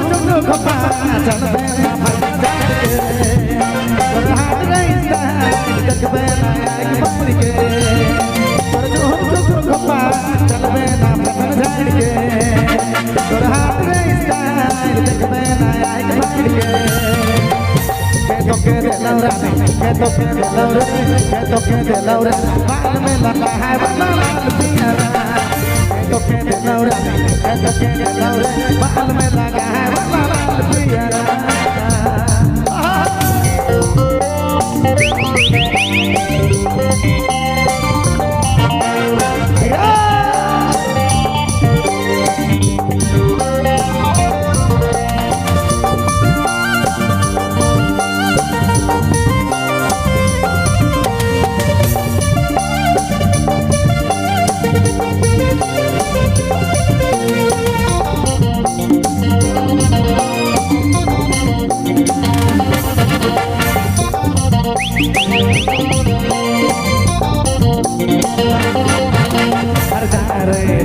जो खपा चल बेना फल जाके और हाथ रहीसा जग बेना एक बार के और जो खपा चल बेना फल जाके और हाथ रहीसा जग बेना एक बार के toque de Laura, que toque de Laura, que toque de Laura, bájame la caja, bájame la piñata. Que toque de Laura, que toque de Laura, bájame la caja, bájame la piñata.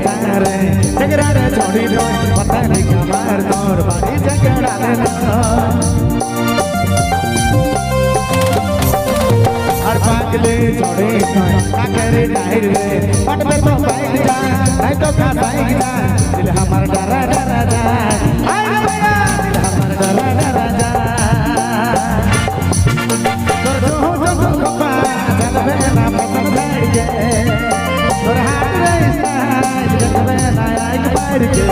जगड़ा छोड़ी लो पता नहीं कमर तोर बारी जगड़ा लेना हर पागले छोड़े का करे टाइर रे पट पे तो बाइक जा नहीं तो का बाइक जा दिल हमार डरा डरा जा हाय भैया दिल हमार डरा डरा जा तोर जो खपा चल बेना पसंद जाए तोर हाथ रे स्टाइल जग बेना एक बार के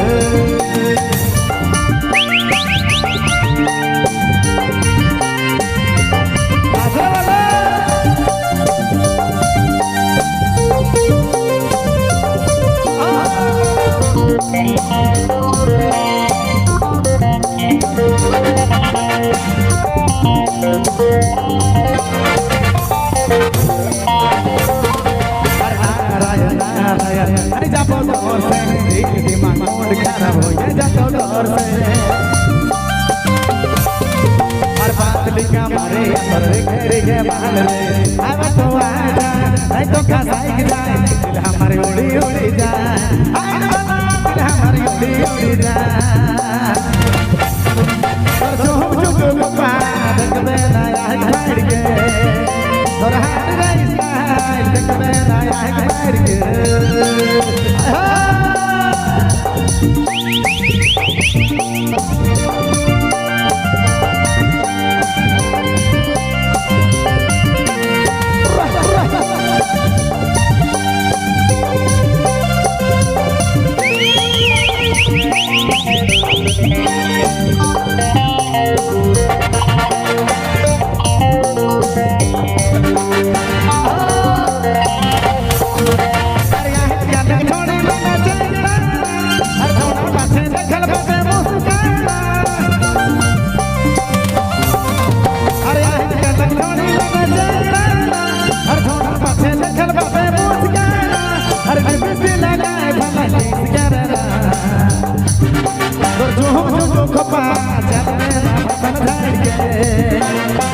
अरे जापो डोर से एक दिमाग मोड़ खराब हो ये जापो डोर से हर बात लिखा मारे पर घेरे के बाल रे अब तो आजा नहीं तो खसाई जाए दिल हमारी उड़ी उड़ी जाए दिल हमारी उड़ी उड़ी जाए और जो जो पा देख बेना यार घर के और हाथ रहीसा देख बेना यार घर के जो खपा चल बेना पसंद जाए